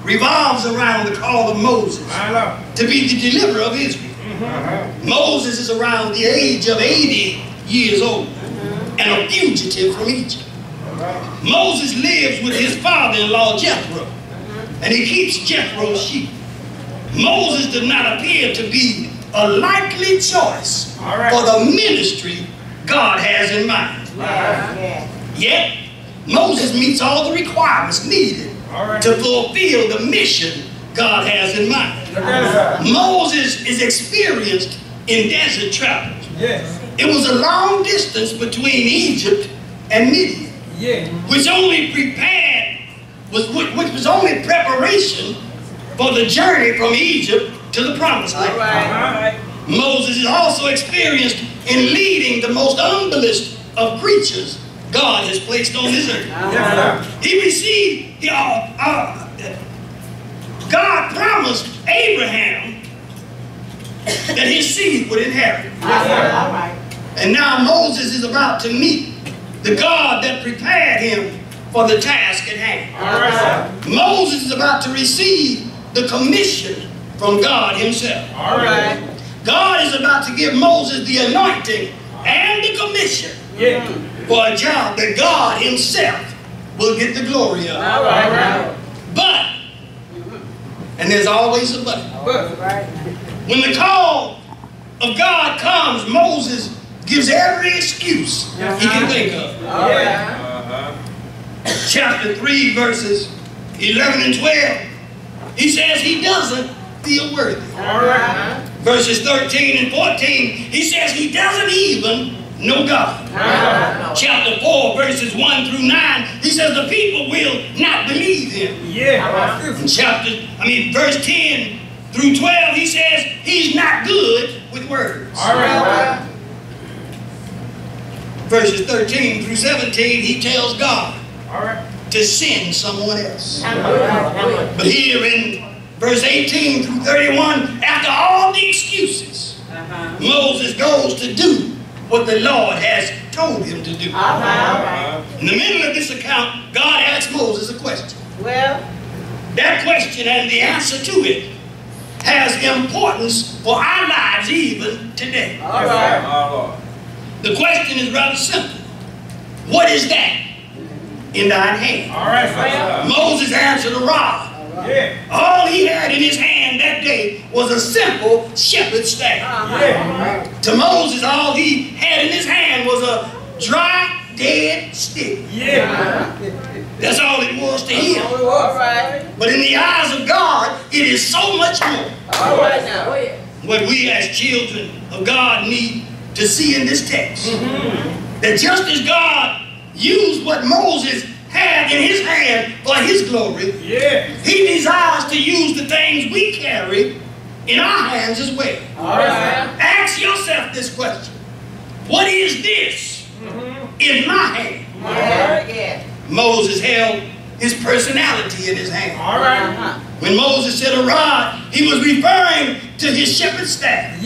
Revolves around the call of Moses to be the deliverer of Israel. Moses is around the age of 80 years old and a fugitive from Egypt. Moses lives with his father-in-law Jethro, and he keeps Jethro's sheep. Moses does not appear to be a likely choice for the ministry God has in mind. Yet, Moses meets all the requirements needed to fulfill the mission God has in mind. Moses is experienced in desert travels. It was a long distance between Egypt and Midian, which was only preparation for the journey from Egypt to the promised land. Moses is also experienced in leading the most humblest of creatures God has placed on this earth. He received, God promised Abraham that his seed would inherit. And now Moses is about to meet the God that prepared him for the task at hand. All right. Moses is about to receive the commission from God himself. All right. God is about to give Moses the anointing and the commission for a job that God himself will get the glory of. All right. But, and there's always a but. When the call of God comes, Moses gives every excuse he can think of. All right. Chapter 3, verses 11 and 12, he says he doesn't feel worthy. All right. Verses 13 and 14, he says he doesn't even know God. Chapter 4, verses 1 through 9, he says the people will not believe him. Verse 10 through 12, he says he's not good with words. All right. Verses 13 through 17, he tells God to send someone else. But here in verse 18 through 31, after all the excuses, Moses goes to do what the Lord has told him to do. In the middle of this account, God asks Moses a question. That question and the answer to it has importance for our lives even today. The question is rather simple. What is that in thine hand? Moses answered a rod. All he had in his hand that day was a simple shepherd's staff. To Moses, all he had in his hand was a dry, dead stick. That's all it was to him. But in the eyes of God, it is so much more. What we as children of God need to see in this text, that just as God used what Moses had in his hand for his glory, he desires to use the things we carry in our hands as well. Ask yourself this question. What is this in my hand? Moses held his personality in his hand. When Moses said a rod, he was referring to his shepherd's staff,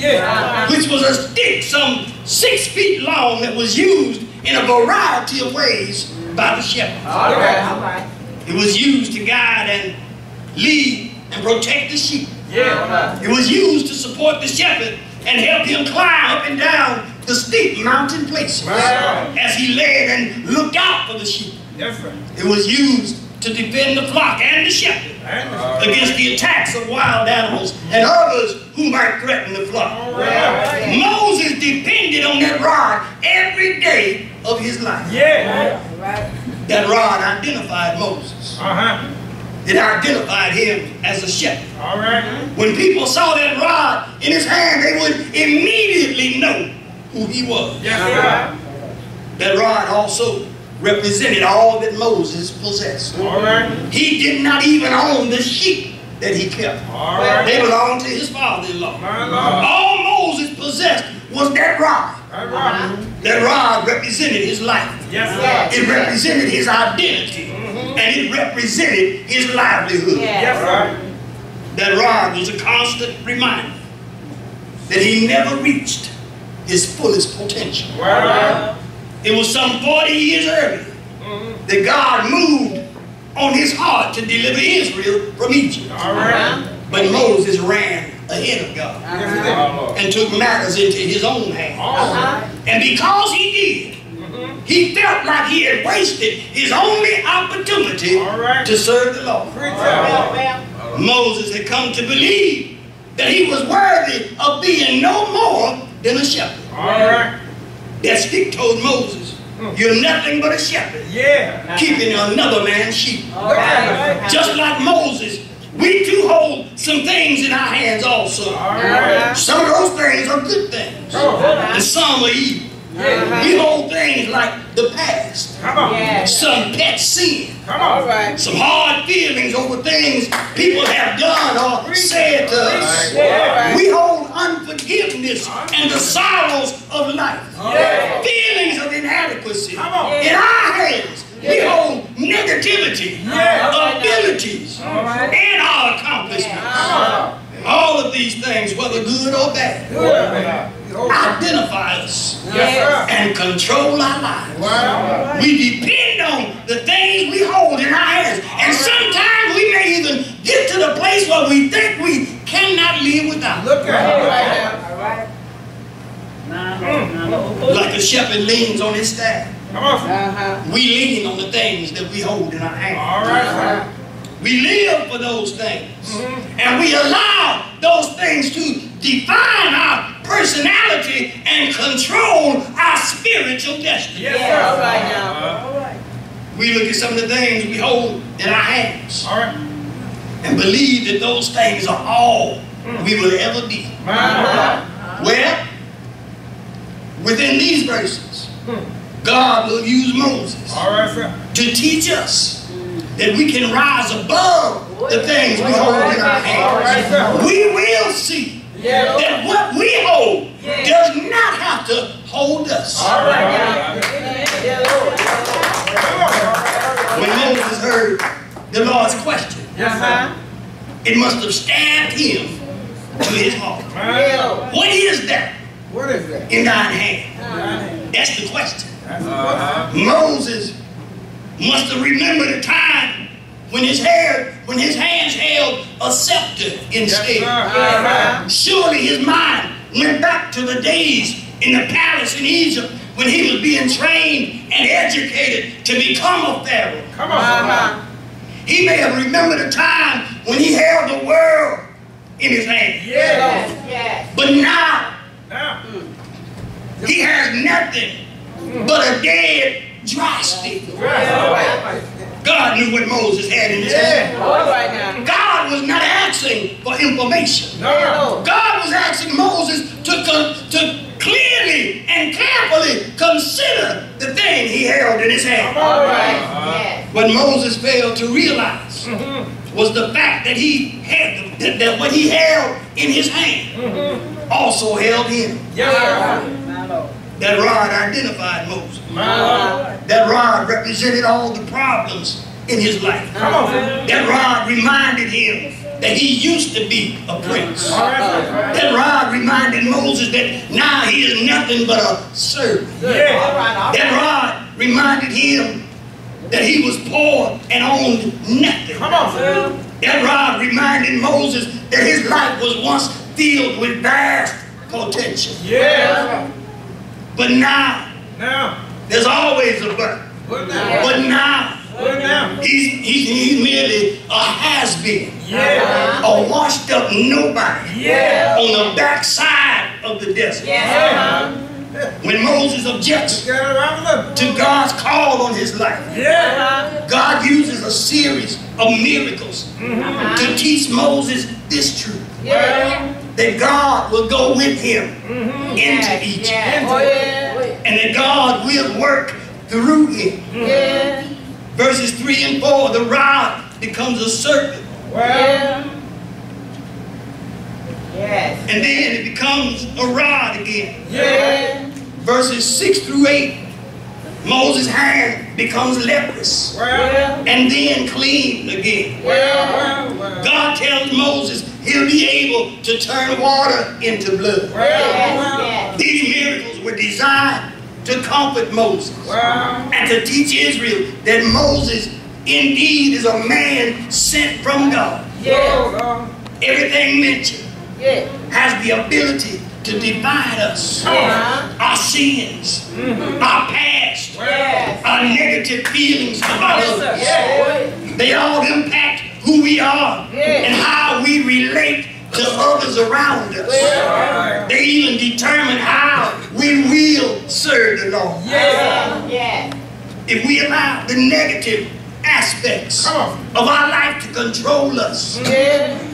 which was a stick some 6 feet long that was used in a variety of ways by the shepherd. It was used to guide and lead and protect the sheep. It was used to support the shepherd and help him climb up and down the steep mountain places as he led and looked out for the sheep. It was used to defend the flock and the shepherd against the attacks of wild animals and others who might threaten the flock. Moses depended on that rod every day of his life. That rod identified Moses. It identified him as a shepherd. When people saw that rod in his hand, they would immediately know who he was. That rod also represented all that Moses possessed. He did not even own the sheep that he kept. They belonged to his father-in-law. All Moses possessed was that rod. That rod represented his life. It represented his identity. And it represented his livelihood. That rod was a constant reminder that he never reached his fullest potential. It was some 40 years earlier that God moved on his heart to deliver Israel from Egypt. But Moses ran ahead of God and took matters into his own hands. And because he did, he felt like he had wasted his only opportunity to serve the Lord. Moses had come to believe that he was worthy of being no more than a shepherd. That stick told Moses, you're nothing but a shepherd, keeping another man's sheep. Just like Moses, we too hold some things in our hands also. Some of those things are good things, and some are evil. We hold things like the past, some pet sin, some hard feelings over things people have done or said to us. We hold unforgiveness and the sorrows of life, feelings of inadequacy. In our hands, we hold negativity, abilities, and our accomplishments. All of these things, whether good or bad, our identify us Yes, and control our lives. Wow. We depend on the things we hold in our hands. And sometimes we may even get to the place where we think we cannot live without. Look at it. Like a shepherd leans on his staff. Come on. We lean on the things that we hold in our hands. All right. We live for those things. And we allow those things to define our personality and control our spiritual destiny. Yes, sir. We look at some of the things we hold in our hands All right. and believe that those things are all we will ever be. Well, within these verses, God will use Moses All right, sir. to teach us that we can rise above the things we hold in our hands. We will see that what we hold does not have to hold us. All right. When Moses heard the Lord's question, Yes, it must have stabbed him to his heart. sir. What is that What is that? in thine hand? That's the question. Uh-huh. Moses must have remembered a time when his hands held a scepter instead. Surely his mind went back to the days in the palace in Egypt when he was being trained and educated to become a pharaoh. Come on. He may have remembered a time when he held the world in his hand. Yes. But now Now. he has nothing but a dead, dry stick. God knew what Moses had in his hand. God was not asking for information. No. God was asking Moses to clearly and carefully consider the thing he held in his hand. What Moses failed to realize was the fact that that what he held in his hand also held him. Yes, sir. That rod identified Moses. My Lord. That rod represented all the problems in his life. Come on. That rod reminded him that he used to be a prince. All right. That rod reminded Moses that now he is nothing but a servant. Yeah. That rod reminded him that he was poor and owned nothing. Come on, sir. That rod reminded Moses that his life was once filled with vast potential. Yeah. But now, Now. there's always a but. What now? But now, What now? he's merely a has-been. Yeah. A washed up nobody Yeah. on the backside of the desert. When Moses objects Get around to God's call on his life, Yeah. God uses a series of miracles to teach Moses this truth. That God will go with him into Egypt. And that God will work through him. Verses 3 and 4, the rod becomes a serpent. Well. And then it becomes a rod again. Yeah. Verses 6 through 8, Moses' hand becomes leprous. Well. And then clean again. Well. God tells Moses he'll be able to turn water into blood. Well. These miracles were designed to comfort Moses Well. and to teach Israel that Moses indeed is a man sent from God. Everything mentioned has the ability to define us. Our sins, our past, our negative feelings about others. They all impact who we are and how we relate to others around us. They even determine how we will serve the Lord. If we allow the negative aspects of our life to control us,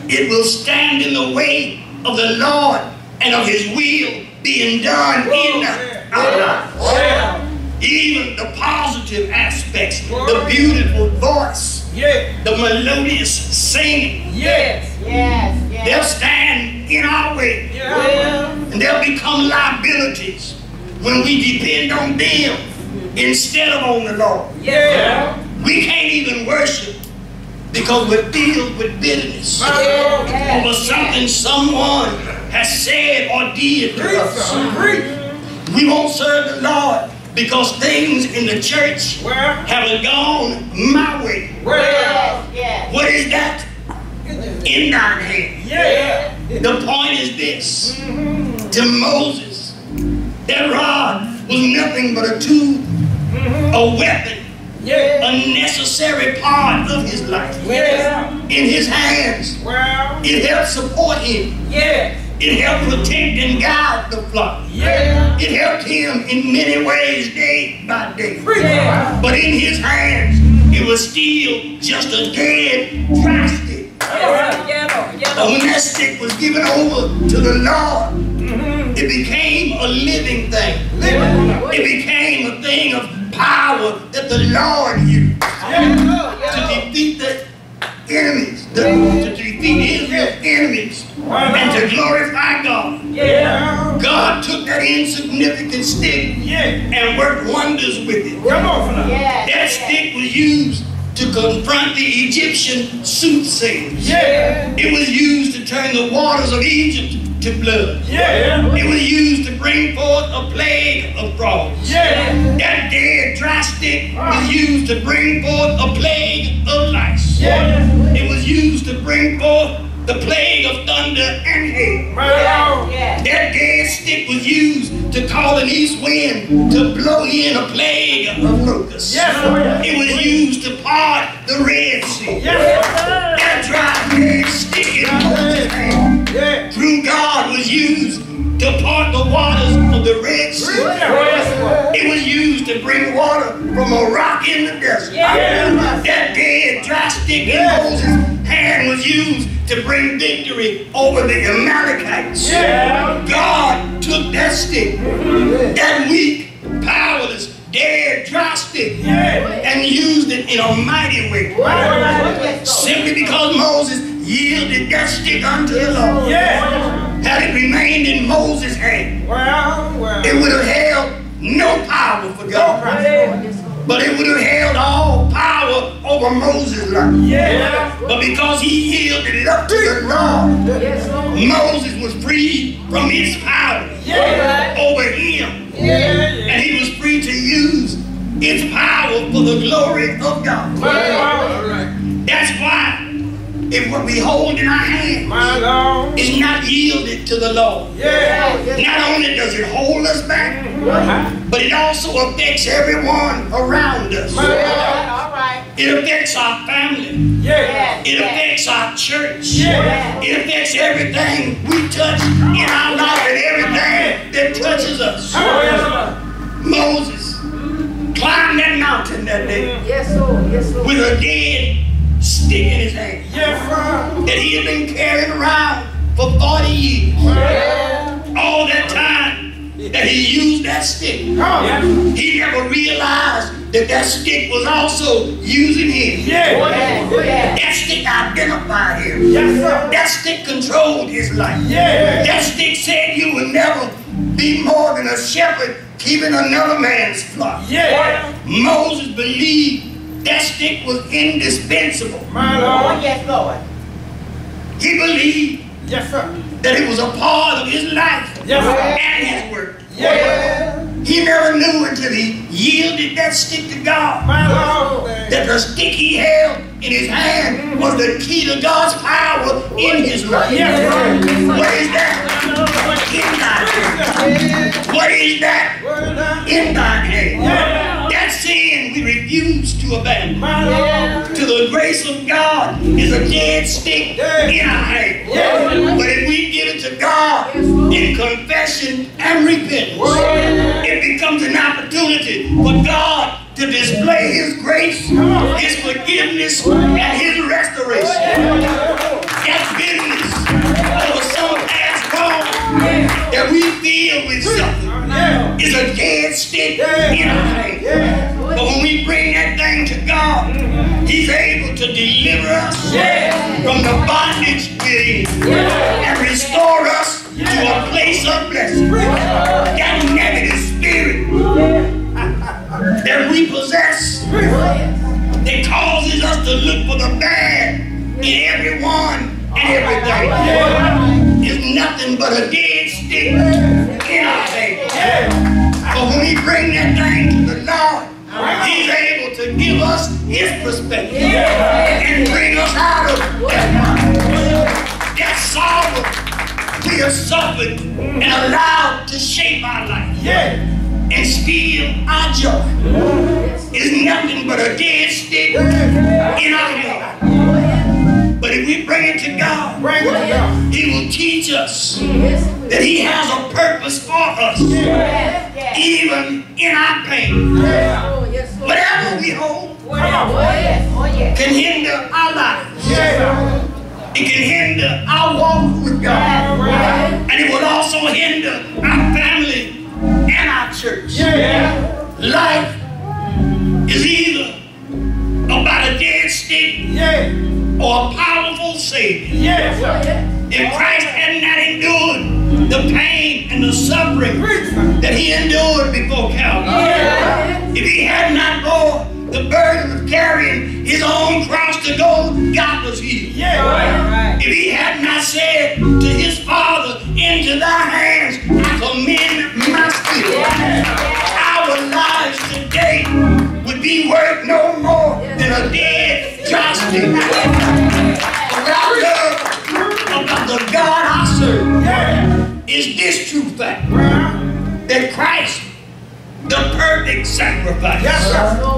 it will stand in the way of the Lord and of his will being done in our lives. Even the positive aspects, the beautiful voice, the melodious singing, they'll stand in our way. And they'll become liabilities when we depend on them instead of on the Lord. We can't even worship because we're filled with bitterness over something someone has said or did to us. We won't serve the Lord because things in the church haven't gone my way. What is that? In thine hand. The point is this. To Moses, that rod was nothing but a tool, a weapon, a necessary part of his life. In his hands, it helped support him. It helped protect and guide the flock. It helped him in many ways day by day. But in his hands, it was still just a dead, dry stick. But when that stick was given over to the Lord, it became a living thing. It became a thing of power that the Lord used to defeat the enemies, to defeat Israel's enemies, and to glorify God. God took that insignificant stick and worked wonders with it. That stick was used to confront the Egyptian soothsayers. It was used to turn the waters of Egypt to blood. It was used to bring forth a plague of frogs. That dead dry stick was used to bring forth a plague of lice. It was used to bring forth the plague of thunder and hail. That dead stick was used to call an east wind to blow in a plague of locusts. It was used to part the Red Sea. That dry dead stick in Moses' hand through God was used to part the waters of the Red Sea. It was used to bring water from a rock in the desert. That dead dry stick in Moses' hand was used to bring victory over the Amalekites. God took that stick, that weak, powerless, dead, dry stick, and used it in a mighty way. Simply because Moses yielded that stick unto the Lord. Had it remained in Moses' hand, it would have held no power for God. But it would have held all power over Moses' life. But because he yielded it up to the Lord, Moses was freed from his power over him. And he was free to use its power for the glory of God. That's why if what we hold in our hand is not yielded to the Lord, not only does it hold us back, but it also affects everyone around us. It affects our family. It affects our church. It affects everything we touch in our life and everything that touches us. Moses climbed that mountain that day with a dead stick in his hand that he had been carrying around for 40 years. All that time that he used that stick, he never realized that that stick was also using him. That stick identified him. That stick controlled his life. That stick said you will never be more than a shepherd keeping another man's flock. Moses believed that stick was indispensable. He believed that it was a part of his life and his work. He never knew until he yielded that stick to God that the stick he held in his hand was the key to God's power in his life. What is that? In thine hand. What is that? In thine hand. That sin we refuse to abandon. To the grace of God is a dead stick in our hand. But if we give it to God in confession and repentance, it becomes an opportunity for God to display His grace, His forgiveness, and His restoration. That bitterness over some past wrong that we feel with something is a dead stick in our hand. But when we bring that thing to God, He's able to deliver us from the bondage we're in and restore us to a place of blessing. That negative spirit that we possess that causes us to look for the bad in everyone and everything is nothing but a dead stick in our hand. But when we bring that thing to the Lord, He's able to give us His perspective and bring us out of that sorrow we have suffered and allowed to shape our life and steal our joy. It's nothing but a dead stick in our hand. But if we bring it to God, He will teach us that He has a purpose for us, even in our pain. Whatever we hold can hinder our lives. It can hinder our walk with God. And it will also hinder our family and our church. Life is either about a dead stick or a powerful Savior. If Christ had not endured the pain and the suffering that He endured before Calvary, if He had not borne the burden of carrying His own cross to Golgotha's heel, if He had not said to His Father, into Thy hands I commend my spirit, our lives today would be worth no more than a dead joystick. What I love about the God I serve is this true fact, that Christ, the perfect sacrifice,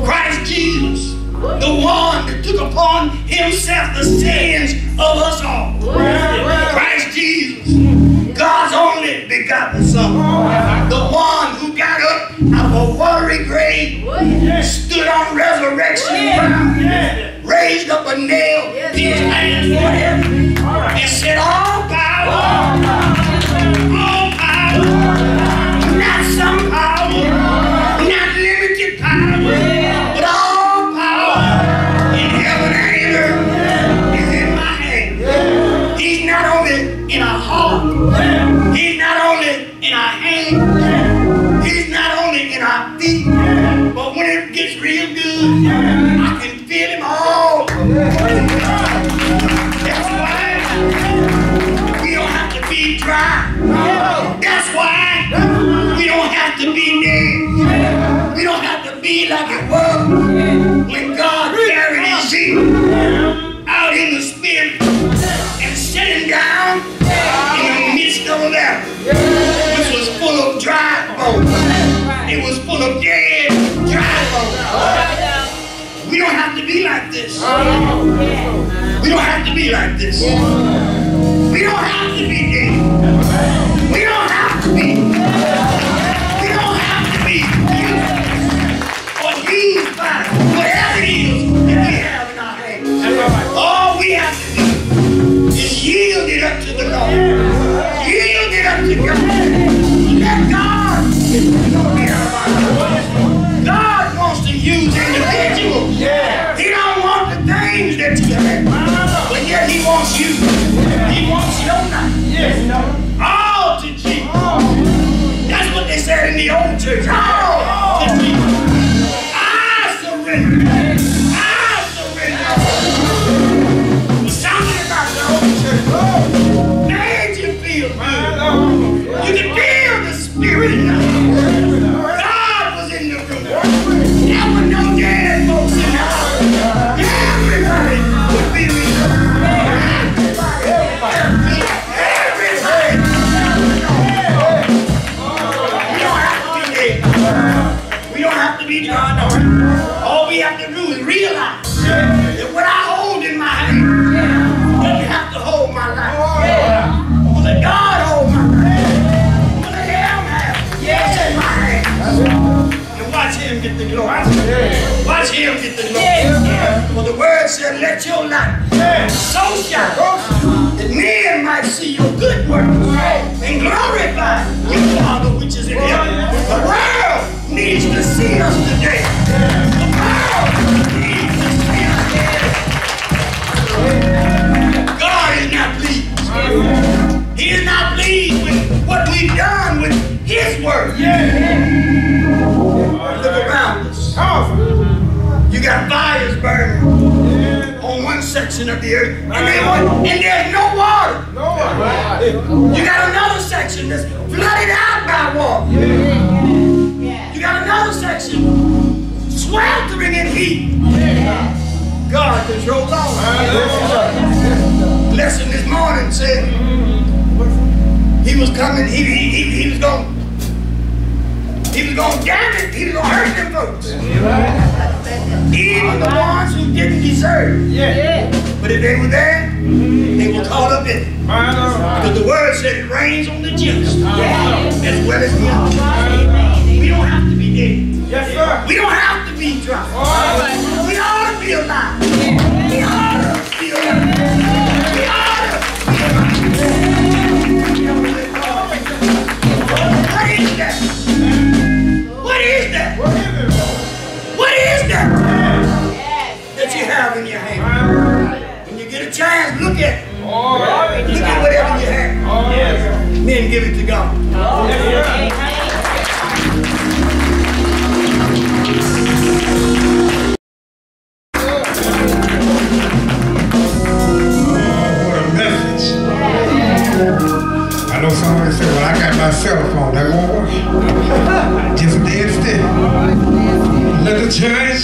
Christ Jesus, the one that took upon Himself the sins of us all, Christ Jesus, God's only begotten Son, the one who got up out of a watery grave, stood on resurrection ground, raised up a nail in His hands for heaven, and said, all power, not some power, not limited power, but all power in heaven and earth is in my hand. He's not only in our heart, He's not only in our hands, He's not only in our feet, but when it gets real good, I can feel Him all. That's why we don't have to be dry. That's why we don't have to be dead. We don't have to be like it was when God carried His sheep out in the Spirit and set Him down in the midst of a valley, which was full of dry bones. It was full of dead, dry bones. We don't have to be like this. We don't have to be like this. We don't have to be dead. We don't have to be. We don't have to be used or used by whatever it is that we have in our hands. All we have to do is yield it up to the Lord. Yield it up to God. Let God get out of our lives. God wants to use individuals. He don't want the things that you have, but yet He wants you. He wants your life. All to Jesus. That's what they said in the old church. All to Jesus. I surrender. I surrender. Something about the old church made you feel good. You could feel the Spirit in the house. God was in the room. There were no dead folks in the house. Everybody would be restored. We don't have to be drawn on. All we have to do is realize that what I hold in my hand doesn't have to hold my life. Let God hold my life. Let Him have it in my hands. And watch Him get the glory. Watch Him get the glory. For the word said, let your light so shine that men might see your good works and glorify your Father which is in heaven. The world needs to see us today. The world needs to see us today. God is not pleased. He is not pleased with what we've done with His word. Look around us. You got fires burning on one side. section of the earth, and there's no water. You got another section that's flooded out by water. You got another section sweltering in heat. God controls all. Lesson this morning said he was coming. He was going. He was going to damage. He was going to hurt them folks. Even the ones who didn't deserve. But if they were there, they were caught up in it. Because the word said it rains on the just as well as the unjust. We don't have to be dead. Yes, sir. We don't have to be dry. We ought to be alive. We ought to be alive. We ought to be alive. What is that? What is that? What is that? That you have in your hand? When you get a chance, look at it. Look at whatever you have. Then give it to God. What a message. I know somebody said, well, I got my cell phone. That won't work. Just dead still. Let the church